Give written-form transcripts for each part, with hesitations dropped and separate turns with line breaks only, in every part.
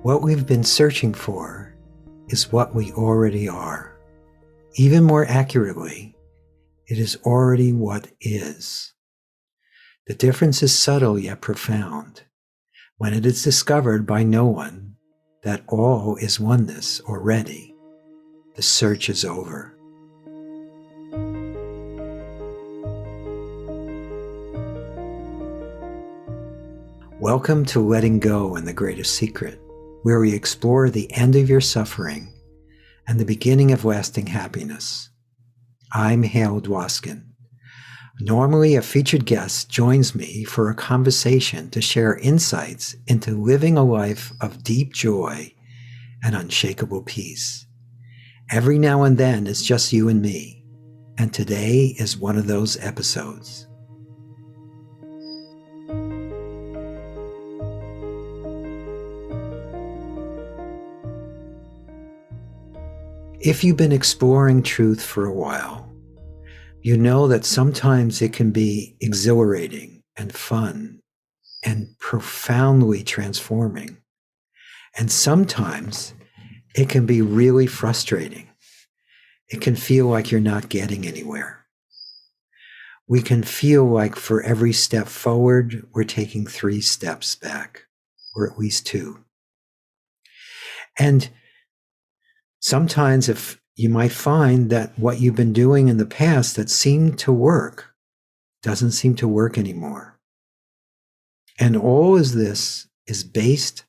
What we've been searching for is what we already are. Even more accurately, it is already what is. The difference is subtle yet profound. When it is discovered by no one that all is oneness already, the search is over. Welcome to Letting Go and the Greatest Secret, where we explore the end of your suffering and the beginning of lasting happiness. I'm Hale Dwoskin. Normally, a featured guest joins me for a conversation to share insights into living a life of deep joy and unshakable peace. Every now and then, it's just you and me, and today is one of those episodes. If you've been exploring truth for a while, you know that sometimes it can be exhilarating and fun and profoundly transforming. And sometimes it can be really frustrating. It can feel like you're not getting anywhere. We can feel like for every step forward, we're taking 3 steps back, or at least 2. And sometimes if you might find that what you've been doing in the past that seemed to work doesn't seem to work anymore. And all of this is based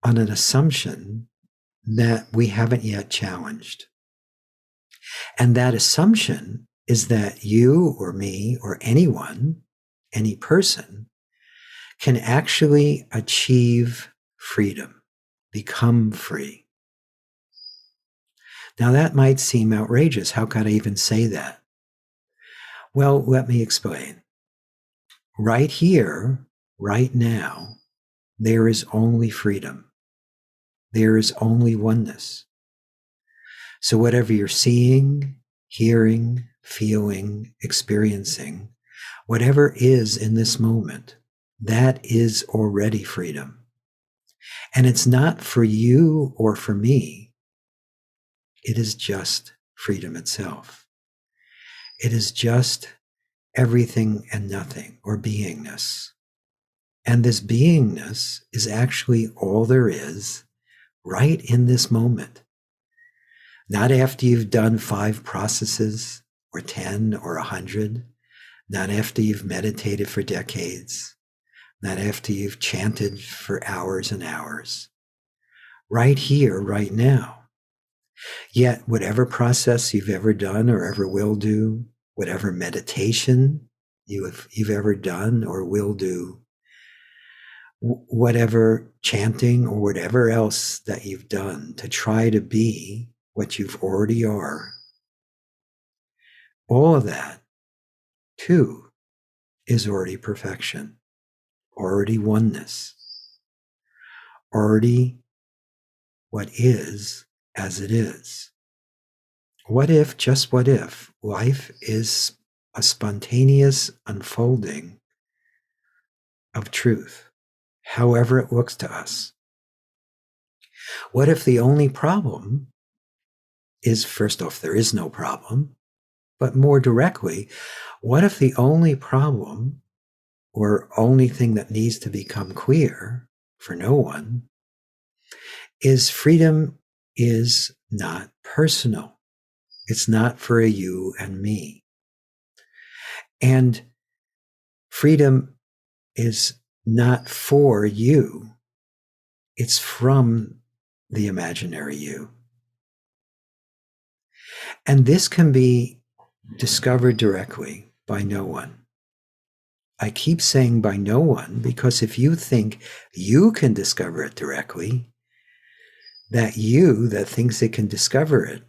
on an assumption that we haven't yet challenged. And that assumption is that you or me or anyone, any person, can actually achieve freedom, become free. Now that might seem outrageous. How could I even say that? Well, let me explain. Right here, right now, there is only freedom. There is only oneness. So whatever you're seeing, hearing, feeling, experiencing, whatever is in this moment, that is already freedom. And it's not for you or for me. It is just freedom itself. It is just everything and nothing, or beingness. And this beingness is actually all there is right in this moment. Not after you've done 5 processes, or 10, or 100. Not after you've meditated for decades. Not after you've chanted for hours and hours. Right here, right now. Yet, whatever process you've ever done or ever will do, whatever meditation you've ever done or will do, whatever chanting or whatever else that you've done to try to be what you've already are, all of that, too, is already perfection, already oneness, already what is as it is. What if, just what if, life is a spontaneous unfolding of truth, however it looks to us? What if the only problem is, first off, there is no problem, but more directly, what if the only problem or only thing that needs to become clear for no one is freedom is not personal. It's not for a you and me. And freedom is not for you. It's from the imaginary you. And this can be discovered directly by no one. I keep saying by no one because if you think you can discover it directly, that you that thinks it can discover it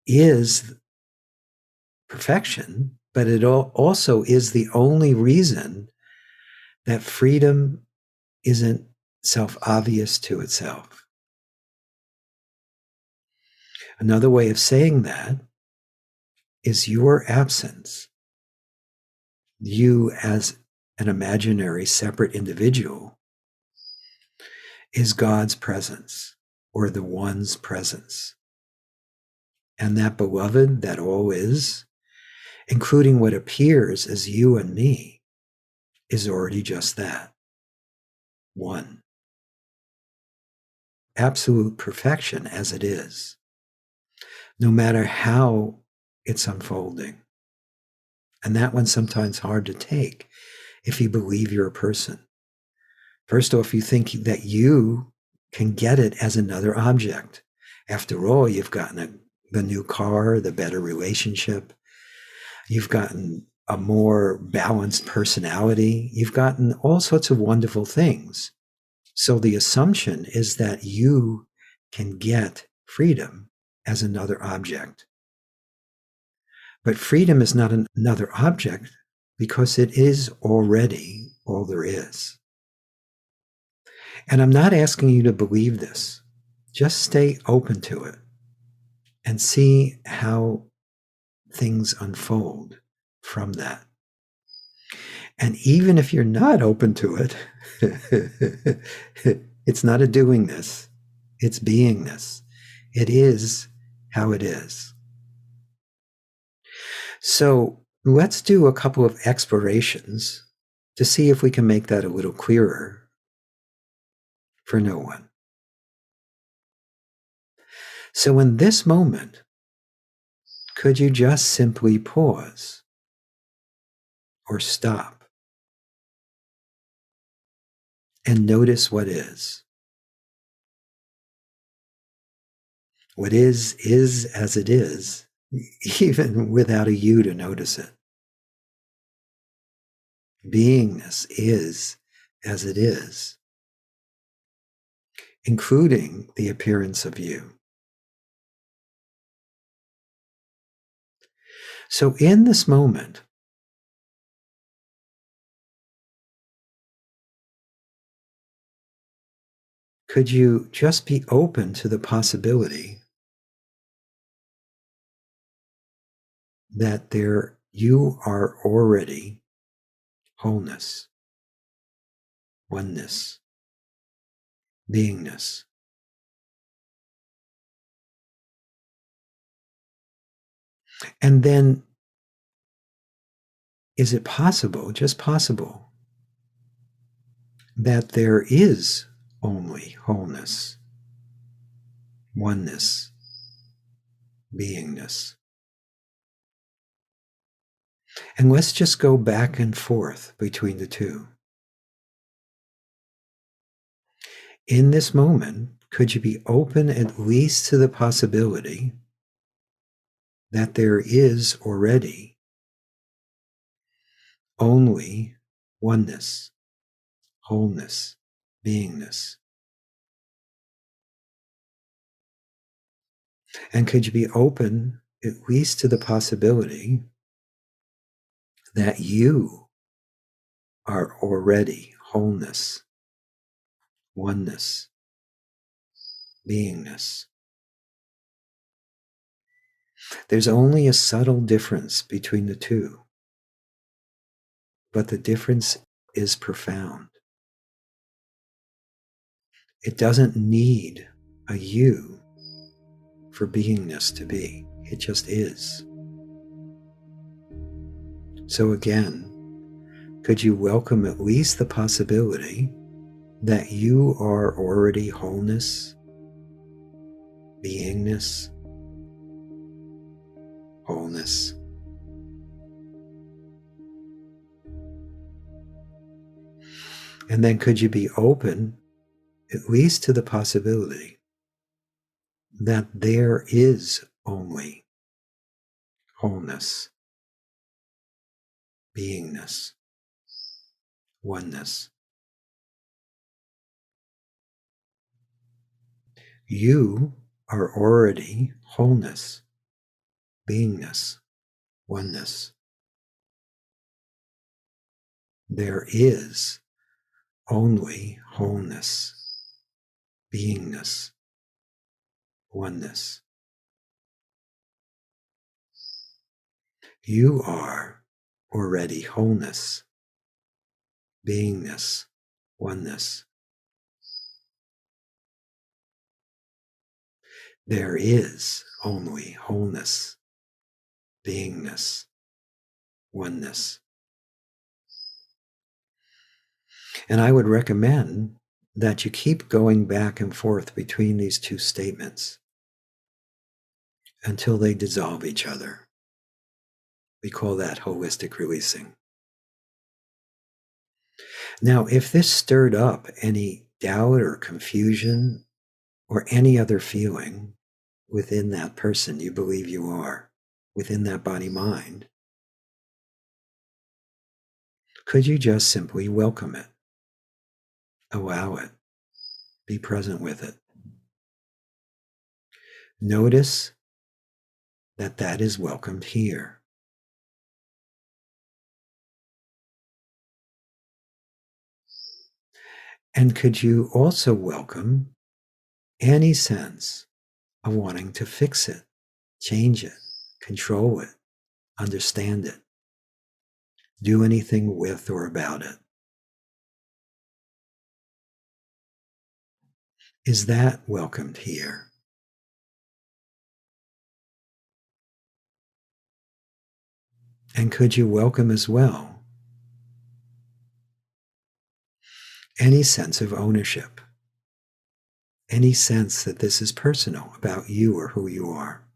is perfection, but it also is the only reason that freedom isn't self-obvious to itself. Another way of saying that is your absence, you as an imaginary separate individual, is God's presence or the One's presence. And that beloved, that all is, including what appears as you and me, is already just that. One. Absolute perfection as it is, no matter how it's unfolding. And that one's sometimes hard to take if you believe you're a person. First off, you think that you can get it as another object. After all, you've gotten the new car, the better relationship. You've gotten a more balanced personality. You've gotten all sorts of wonderful things. So the assumption is that you can get freedom as another object. But freedom is not another object because it is already all there is. And I'm not asking you to believe this. Just stay open to it and see how things unfold from that. And even if you're not open to it, it's not a doingness, it's beingness. It is how it is. So let's do a couple of explorations to see if we can make that a little clearer for no one. So in this moment, could you just simply pause or stop and notice what is? What is as it is, even without a you to notice it. Beingness is as it is, including the appearance of you. So in this moment, could you just be open to the possibility that you are already wholeness, oneness, beingness? And then, is it possible, just possible, that there is only wholeness, oneness, beingness? And let's just go back and forth between the two. In this moment, could you be open at least to the possibility that there is already only oneness, wholeness, beingness? And could you be open at least to the possibility that you are already wholeness, oneness, beingness? There's only a subtle difference between the two, but the difference is profound. It doesn't need a you for beingness to be. It just is. So again, could you welcome at least the possibility that you are already wholeness, beingness, wholeness? And then could you be open at least to the possibility that there is only wholeness, beingness, oneness? You are already wholeness, beingness, oneness. There is only wholeness, beingness, oneness. You are already wholeness, beingness, oneness. There is only wholeness, beingness, oneness. And I would recommend that you keep going back and forth between these two statements until they dissolve each other. We call that holistic releasing. Now, if this stirred up any doubt or confusion or any other feeling within that person you believe you are, within that body-mind, could you just simply welcome it, allow it, be present with it? Notice that that is welcomed here. And could you also welcome any sense of wanting to fix it, change it, control it, understand it, do anything with or about it? Is that welcomed here? And could you welcome as well any sense of ownership, any sense that this is personal about you or who you are?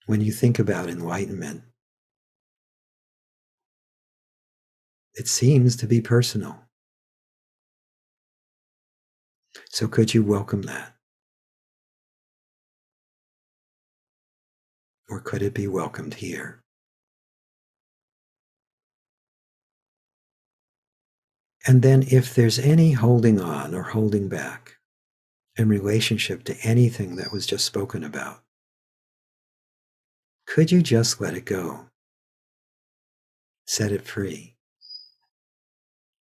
When you think about enlightenment, it seems to be personal. So could you welcome that? Or could it be welcomed here? And then if there's any holding on or holding back in relationship to anything that was just spoken about, could you just let it go? Set it free.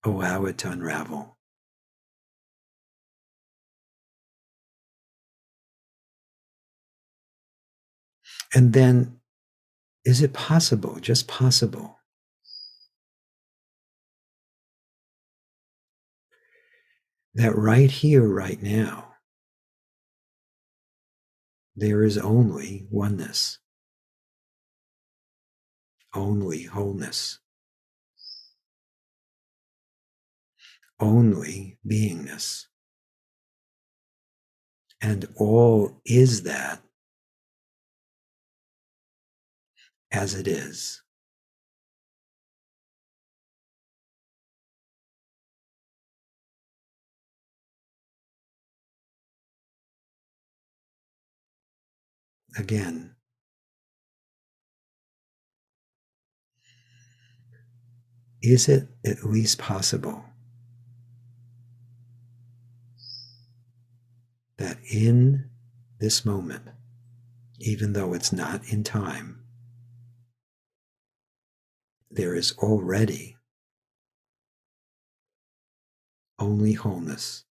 Allow it to unravel. And then, is it possible, just possible, that right here, right now, there is only oneness, only wholeness, only beingness. And all is that as it is. Again, is it at least possible that in this moment, even though it's not in time, there is already only wholeness,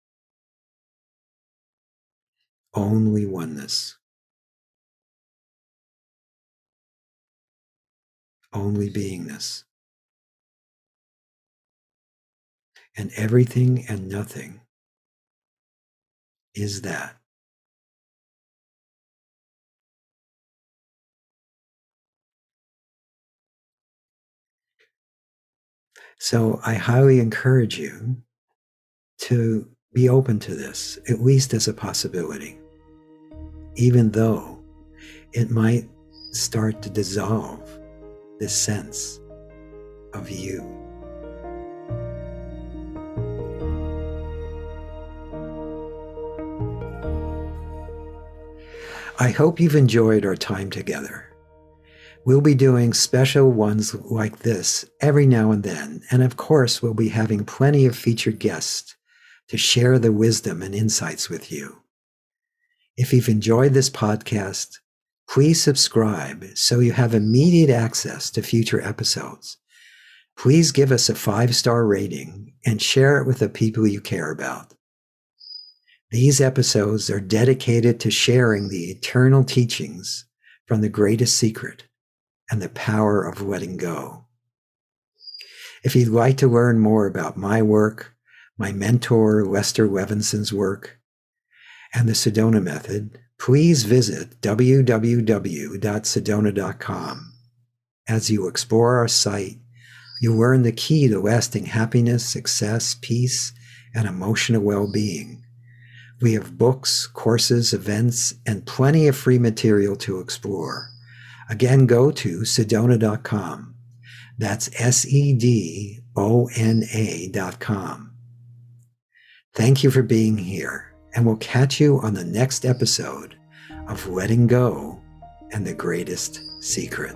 only oneness, only beingness, and everything and nothing is that. So I highly encourage you to be open to this, at least as a possibility, even though it might start to dissolve this sense of you. I hope you've enjoyed our time together. We'll be doing special ones like this every now and then, and of course, we'll be having plenty of featured guests to share the wisdom and insights with you. If you've enjoyed this podcast, please subscribe so you have immediate access to future episodes. Please give us a 5-star rating and share it with the people you care about. These episodes are dedicated to sharing the eternal teachings from the greatest secret and the power of letting go. If you'd like to learn more about my work, my mentor Lester Levinson's work, and the Sedona method, please visit www.sedona.com. As you explore our site, you learn the key to lasting happiness, success, peace, and emotional well-being. We have books, courses, events, and plenty of free material to explore. Again, go to sedona.com. That's SEDONA.com. Thank you for being here, and we'll catch you on the next episode of Letting Go and the Greatest Secret.